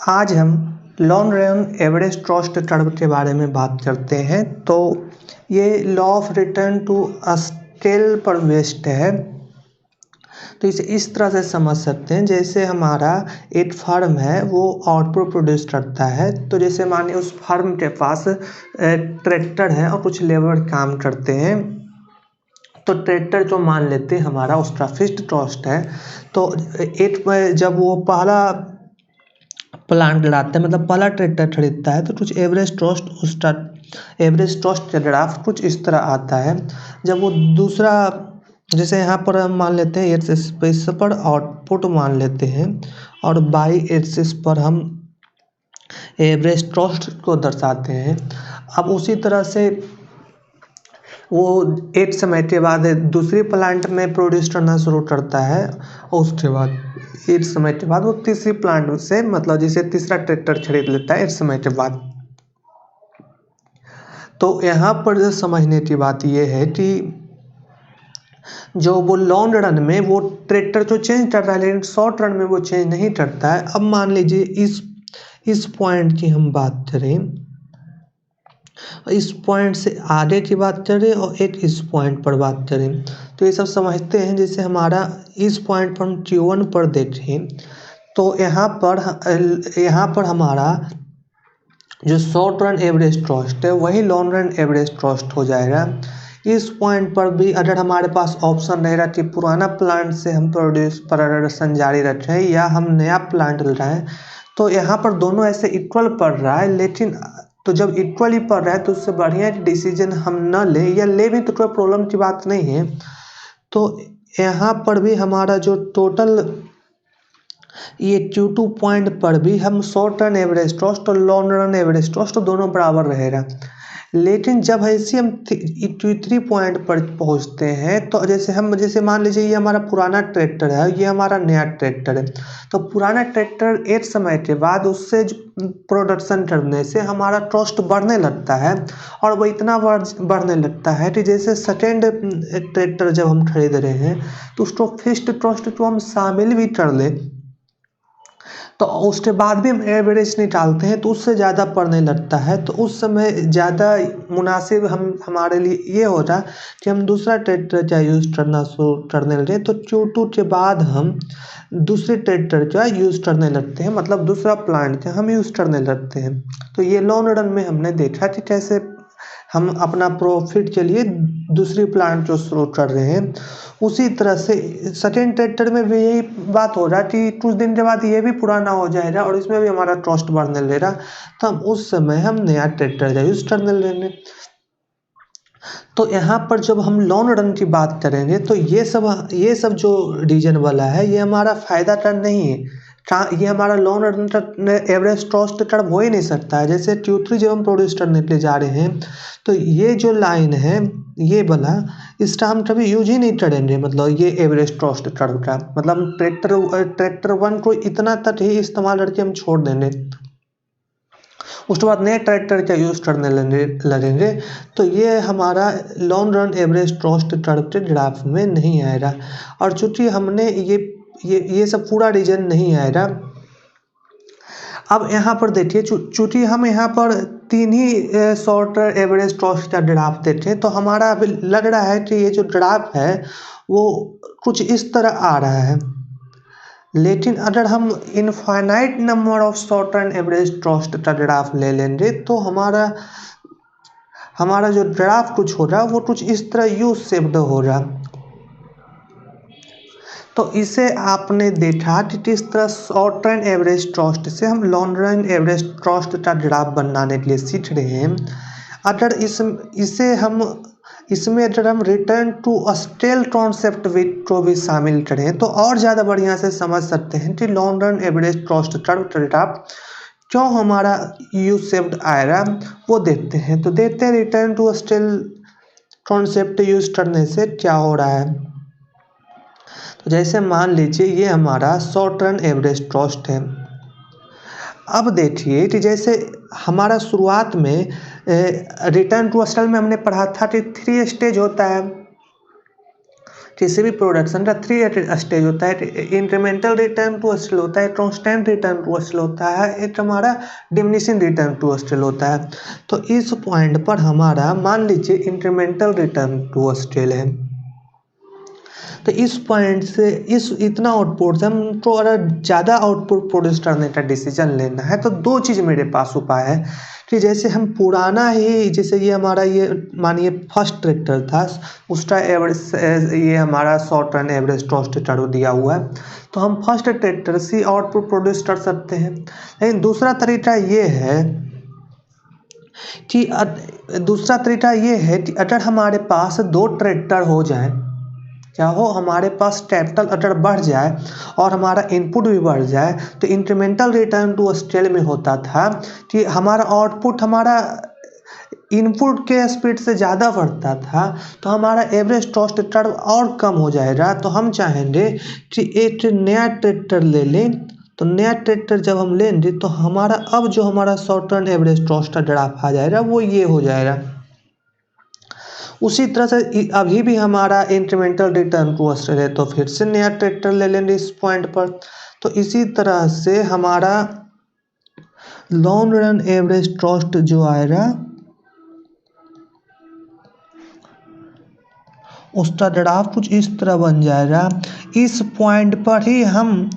आज हम long run average trust term के बारे में बात करते हैं। तो ये law of return to scale पर बेस्ड है। तो इसे इस तरह से समझ सकते हैं, जैसे हमारा एक फर्म है वो आउटपुट प्रोड्यूस करता है। तो जैसे मानिए उस फर्म के पास ट्रैक्टर है और कुछ लेबर काम करते हैं। तो ट्रैक्टर जो मान लेते हैं हमारा उसका फिक्स्ड कॉस्ट है। तो एक जब वो पहला प्लांट लाता है, मतलब पहला ट्रैक्टर खरीदता है, तो कुछ एवरेज कॉस्ट उसका एवरेज कॉस्ट का ग्राफ कुछ इस तरह आता है। जब वो दूसरा, जैसे यहाँ पर हम मान लेते हैं एक्स एक्सिस पर आउटपुट मान लेते हैं और वाई एक्सिस पर हम एवरेज कॉस्ट को दर्शाते हैं। अब उसी तरह से वो एक समय के बाद दूसरी प्लांट में प्रोड्यूस करना शुरू करता है और उसके बाद एक समय के बाद वो तीसरी प्लांट से, मतलब जैसे तीसरा ट्रैक्टर खरीद लेता है एक समय के बाद। तो यहाँ पर समझने की बात ये है कि जो वो लॉन्ग रन में वो ट्रैक्टर जो चेंज कर रहा है, लेकिन शॉर्ट रन में वो चेंज नहीं करता है। अब मान लीजिए इस पॉइंट की हम बात करें, इस पॉइंट से आगे की बात करें और एक इस पॉइंट पर बात करें, तो ये सब समझते हैं। जैसे हमारा इस पॉइंट पर हम Q1 पर देखें, तो यहाँ पर हमारा जो शॉर्ट रन एवरेज कॉस्ट है वही लॉन्ग रन एवरेज कॉस्ट हो जाएगा। इस पॉइंट पर भी अगर हमारे पास ऑप्शन रहेगा कि पुराना प्लांट से हम प्रोडक्शन जारी रखें या हम नया प्लांट ले रहे हैं, तो यहाँ पर दोनों ऐसे इक्वल पड़ रहा है। लेकिन तो जब इक्वली पड़ रहा है तो उससे बढ़िया डिसीजन हम न लें, या ले भी तो कोई प्रॉब्लम की बात नहीं है। तो यहाँ पर भी हमारा जो टोटल ये Q2 पॉइंट पर भी हम शॉर्ट रन एवरेज कॉस्ट और लॉन्ग रन एवरेज कॉस्ट दोनों बराबर रहेगा। लेकिन जब ऐसे हम Q3 पॉइंट पर पहुंचते हैं, तो जैसे मान लीजिए ये हमारा पुराना ट्रैक्टर है, ये हमारा नया ट्रैक्टर है। तो पुराना ट्रैक्टर एक समय के बाद उससे प्रोडक्शन करने से हमारा कॉस्ट बढ़ने लगता है, और वो इतना बढ़ने लगता है कि जैसे सेकेंड ट्रैक्टर जब हम खरीद रहे हैं तो उसको फिक्स्ड कॉस्ट को हम शामिल भी कर लें, तो उसके बाद भी हम एवरेज निकालते हैं तो उससे ज़्यादा पड़ने लगता है। तो उस समय ज़्यादा मुनासिब हमारे लिए ये होता कि हम दूसरा ट्रैक्टर का यूज़ करना शुरू करने लगे। तो Q2 के बाद हम दूसरे ट्रैक्टर का यूज़ करने लगते हैं, मतलब दूसरा प्लांट का हम यूज़ करने लगते हैं। तो ये लॉन्ग रन में हमने देखा कि कैसे हम अपना प्रॉफिट के लिए दूसरी प्लांट जो शुरू कर रहे हैं। उसी तरह से सेकेंड ट्रैक्टर में भी यही बात हो रहा है कि कुछ दिन के बाद ये भी पुराना हो जाएगा और इसमें भी हमारा कॉस्ट बढ़ने लगेगा, तो हम उस समय हम नया ट्रैक्टर का यूज़ करने लगेंगे। तो यहाँ पर जब हम लॉन्ग रन की बात करेंगे तो ये सब जो रीजन वाला है ये हमारा फ़ायदा टर्न नहीं है। ये हमारा long run average cost term हो ही नहीं सकता है। जैसे Q3 जब हम प्रोड्यूस करने के लिए जा रहे हैं, तो ये जो लाइन है ये वाला, इसका हम कभी यूज ही नहीं करेंगे। मतलब ये एवरेज कॉस्ट टर्म का मतलब हम ट्रैक्टर 1 को इतना तक ही इस्तेमाल करके हम छोड़ देंगे, उसके बाद नए ट्रैक्टर का यूज़ करने लगेंगे। तो ये हमारा long run average cost term के ग्राफ में नहीं आएगा। और चूँकि हमने ये सब पूरा रीजन नहीं आएगा। अब यहाँ पर देखिए, चूँकि हम यहाँ पर 3 ही शॉर्ट एवरेज कॉस्ट का ग्राफ देखें, तो हमारा अभी लग रहा है कि ये जो ग्राफ है वो कुछ इस तरह आ रहा है। लेकिन अगर हम infinite number of short run average cost का ग्राफ ले लेंगे, तो हमारा जो ग्राफ कुछ हो रहा है वो कुछ इस तरह यू शेप्ड हो रहा। तो इसे आपने देखा कि किस तरह शॉर्ट रन एवरेज कॉस्ट से हम लॉन्ग रन एवरेज कॉस्ट का ग्राफ बनाने के लिए सीख रहे हैं। अगर इसमें अगर हम रिटर्न टू स्केल कॉन्सेप्ट को भी शामिल करें तो और ज़्यादा बढ़िया से समझ सकते हैं कि लॉन्ग रन एवरेज कॉस्ट का ग्राफ क्यों हमारा यू शेप्ड आएगा, वो देखते हैं। तो देखते हैं return to scale concept use करने से क्या हो रहा है। तो जैसे मान लीजिए ये हमारा शॉर्ट रन एवरेज कॉस्ट है। अब देखिए कि जैसे हमारा शुरुआत में रिटर्न टू स्केल में हमने पढ़ा था कि 3 स्टेज होता है। टीसीबी प्रोडक्शन का 3 स्टेज होता है। इंक्रीमेंटल रिटर्न टू स्टिल होता है, कांस्टेंट रिटर्न टू स्टिल होता है, एक हमारा डिमिनिशिंग रिटर्न टू स्टिल होता है। तो इस पॉइंट पर हमारा मान लीजिए इंक्रीमेंटल रिटर्न टू स्टिल है, तो इस पॉइंट से इस इतना आउटपुट से हमको अगर ज़्यादा आउटपुट प्रोड्यूस करने का डिसीजन लेना है तो दो चीज़ मेरे पास उपाय है कि जैसे हम पुराना ही, जैसे ये हमारा ये मानिए फर्स्ट ट्रैक्टर था, उसका एवरेज ये हमारा शॉर्ट रन एवरेज कॉस्ट टर्व दिया हुआ है, तो हम फर्स्ट ट्रैक्टर से आउटपुट प्रोड्यूस कर सकते हैं। लेकिन दूसरा तरीका ये है कि अगर हमारे पास 2 ट्रैक्टर हो जाए, क्या हो, हमारे पास कैपिटल अगर बढ़ जाए और हमारा इनपुट भी बढ़ जाए, तो इंक्रीमेंटल रिटर्न टू स्केल में होता था कि हमारा आउटपुट हमारा इनपुट के स्पीड से ज़्यादा बढ़ता था, तो हमारा एवरेज कॉस्ट कर्व और कम हो जाएगा। तो हम चाहेंगे कि एक नया ट्रैक्टर ले लें, तो नया ट्रैक्टर जब हम लेंगे तो हमारा अब जो हमारा शॉर्ट टर्म एवरेज कॉस्ट का ग्राफ आ जाएगा वो ये हो जाएगा। उसी तरह से अभी भी हमारा इंक्रीमेंटल रिटर्न टू स्टिल है, तो फिर से नया ट्रैक्टर ले लेंगे इस पॉइंट पर। तो इसी तरह से हमारा लॉन्ग रन एवरेज कॉस्ट जो आएगा उसका ग्राफ कुछ इस तरह बन जाएगा। इस पॉइंट पर ही हम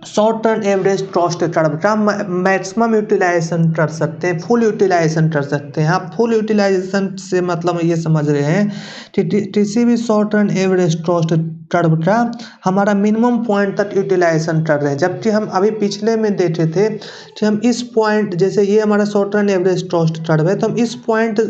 short term average cost curve का मैक्सिमम यूटिलाइजेशन कर सकते हैं, फुल यूटिलाइजेशन कर सकते हैं। आप फुल यूटिलाइजेशन से मतलब ये समझ रहे हैं कि किसी भी short term average cost curve का हमारा मिनिमम पॉइंट तक यूटिलाइजेशन कर रहे हैं। जबकि हम अभी पिछले में देखे थे कि हम इस पॉइंट, जैसे ये हमारा short term average cost curve है, तो हम इस पॉइंट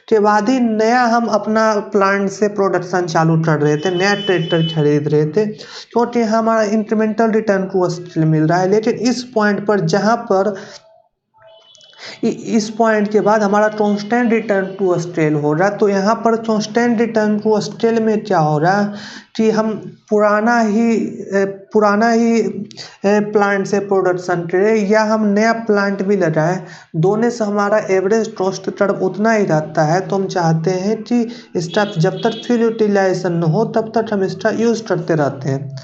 के बाद ही नया हम अपना प्लांट से प्रोडक्शन चालू कर रहे थे, नया ट्रैक्टर खरीद रहे थे, क्योंकि हमारा इंक्रीमेंटल रिटर्न टू स्टिल मिल रहा है। लेकिन इस पॉइंट पर जहाँ पर इस पॉइंट के बाद हमारा कांस्टेंट रिटर्न टू स्केल हो रहा है, तो यहाँ पर कांस्टेंट रिटर्न टू स्केल में क्या हो रहा है कि हम पुराना ही प्लांट से प्रोडक्शन करें या हम नया प्लांट भी लगाएं, दोनों से हमारा एवरेज कॉस्ट कर्व उतना ही रहता है। तो हम चाहते हैं कि इसका जब तक फुल यूटिलाइजेशन न हो तब तक हम इसका यूज़ करते रहते हैं।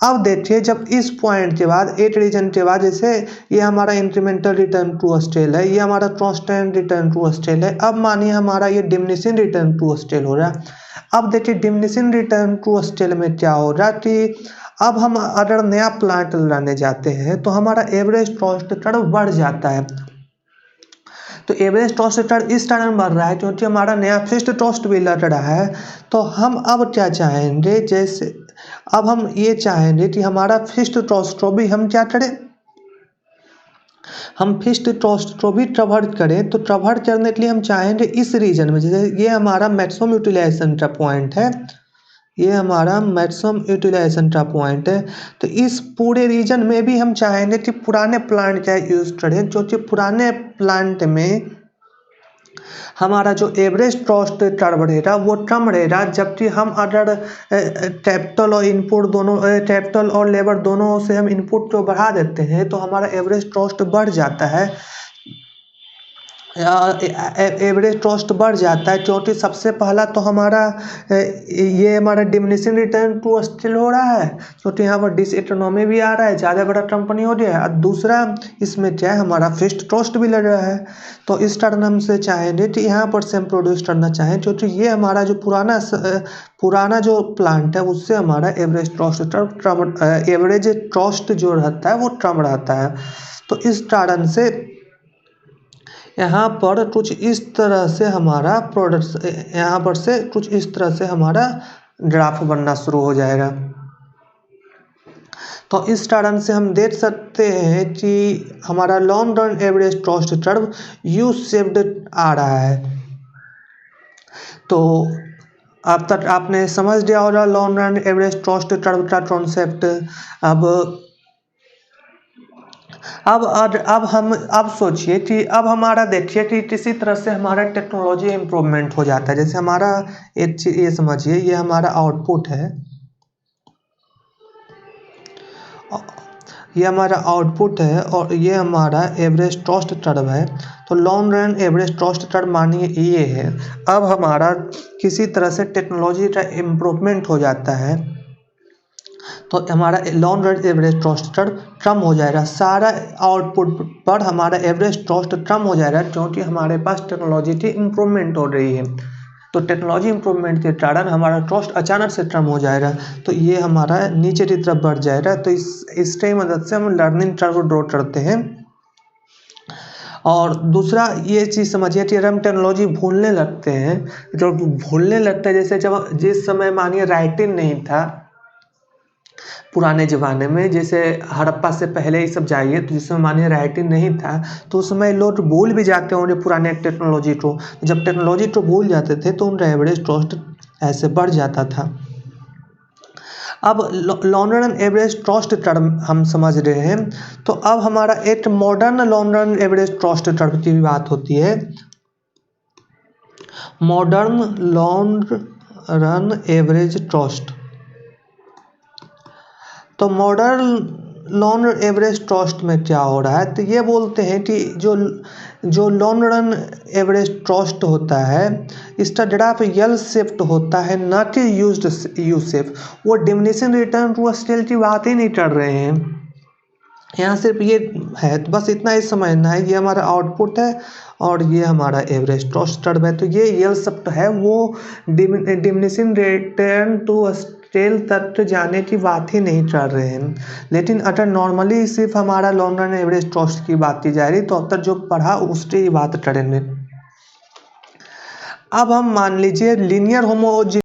अब देखिए, जब इस पॉइंट के बाद 8 रीजन के बाद, जैसे ये हमारा इंक्रीमेंटल रिटर्न टू स्केल है, ये हमारा कांस्टेंट रिटर्न टू स्केल है, अब मानिए हमारा ये डिमिनिशिंग रिटर्न टू स्केल हो रहा है। अब देखिए डिमिनिशिंग रिटर्न टू स्केल में क्या हो रहा है कि अब हम अगर नया प्लांट लगाने जाते हैं तो हमारा एवरेज कॉस्ट कर्व बढ़ जाता है। तो एवरेज कॉस्ट कर्व इस कारण बढ़ रहा है क्योंकि हमारा नया फिक्स्ड कॉस्ट भी लग रहा है। तो हम अब क्या चाहेंगे, जैसे अब हम ये चाहेंगे कि हमारा फिक्स्ड कॉस्ट को भी हम क्या करें, हम फिक्स्ड कॉस्ट को भी कवर करें। तो कवर करने के लिए हम चाहेंगे इस रीजन में, जैसे ये हमारा मैक्सिमम यूटिलाइजेशन का पॉइंट है, ये हमारा मैक्सिमम यूटिलाइजेशन का पॉइंट है, तो इस पूरे रीजन में भी हम चाहेंगे कि पुराने प्लांट का यूज़ करें, क्योंकि पुराने प्लांट में हमारा जो एवरेज कॉस्ट कर्व रहेगा वो कम रहेगा। जबकि हम अगर कैपिटल और इनपुट दोनों, कैपिटल और लेबर दोनों से हम इनपुट को बढ़ा देते हैं तो हमारा एवरेज कॉस्ट बढ़ जाता है, एवरेज कॉस्ट बढ़ जाता है। क्योंकि सबसे पहला तो हमारा ये हमारा डिमिनिशिंग रिटर्न टू स्टिल हो रहा है, क्योंकि यहाँ पर डिस इकोनॉमी भी आ रहा है, ज़्यादा बड़ा कंपनी हो गया है, और दूसरा इसमें क्या है, हमारा फिक्स्ड कॉस्ट भी लग रहा है। तो इस कारण हम से चाहेंगे कि यहाँ पर से हम प्रोड्यूस करना चाहें, क्योंकि ये हमारा जो पुराना जो प्लांट है उससे हमारा एवरेज कॉस्ट जो रहता है वो कम रहता है। तो इस कारण से यहाँ पर कुछ इस तरह से हमारा प्रोडक्ट, यहाँ पर से कुछ इस तरह से हमारा ग्राफ बनना शुरू हो जाएगा। तो इस कारण से हम देख सकते हैं कि हमारा long run average cost curve U shaped आ रहा है। तो अब तक आपने समझ लिया होगा long run average cost curve का कॉन्सेप्ट। अब सोचिए कि अब हमारा देखिए कि किसी तरह से हमारा टेक्नोलॉजी इम्प्रूवमेंट हो जाता है। जैसे हमारा एक चीज ये समझिए, ये हमारा आउटपुट है, ये हमारा आउटपुट है और ये हमारा एवरेज कॉस्ट कर्व है। तो long run average trust return मानिए ये है। अब हमारा किसी तरह से टेक्नोलॉजी का इम्प्रूवमेंट हो जाता है तो हमारा long run average trust return कम हो जाएगा, सारा आउटपुट पर हमारा एवरेज ट्रस्ट कम हो जाएगा क्योंकि हमारे पास टेक्नोलॉजी की इम्प्रूवमेंट हो रही है। तो टेक्नोलॉजी इम्प्रूवमेंट के कारण हमारा ट्रस्ट अचानक से कम हो जाएगा तो ये हमारा नीचे की तरफ बढ़ जाएगा। तो इसकी मदद से हम लर्निंग कर्व ड्रॉ करते हैं। और दूसरा ये चीज़ समझिए कि अगर हम टेक्नोलॉजी भूलने लगते हैं, जो भूलने लगते हैं जैसे जब जिस समय मानिए राइटिंग नहीं था पुराने ज़माने में, जैसे हड़प्पा से पहले ही सब जाइए तो जिस समय मानिए राइटिंग नहीं था तो उस समय लोग भूल भी जाते होंगे पुराने टेक्नोलॉजी को। जब टेक्नोलॉजी को भूल जाते थे तो उनका एवरेज ट्रस्ट ऐसे बढ़ जाता था। अब long run average trust term हम समझ रहे हैं तो अब हमारा एक modern long run average trust term की भी बात होती है। Modern long run average trust, तो मॉडर्न लॉन्ग एवरेज ट्रस्ट में क्या हो रहा है तो ये बोलते हैं कि जो लॉन्ग रन एवरेज ट्रस्ट होता है इसका ग्राफ यल शेप्ड होता है ना कि यू शेप। वो डिमिनिशिंग रिटर्न टू स्केल की बात ही नहीं कर रहे हैं, यहाँ सिर्फ ये है। तो बस इतना ही समझना है, ये हमारा आउटपुट है और ये हमारा एवरेज ट्रस्ट कर्व है। तो ये यल शेप्ड है, वो डिमिनिशिंग रिटर्न टू स्केल तक जाने की बात ही नहीं कर रहे हैं। लेकिन अगर नॉर्मली सिर्फ हमारा लॉन्ग रन एवरेज ट्रस्ट की बात की जा रही तो अब तक जो पढ़ा उसकी ही बात करेंगे। अब हम मान लीजिए लीनियर होमोजी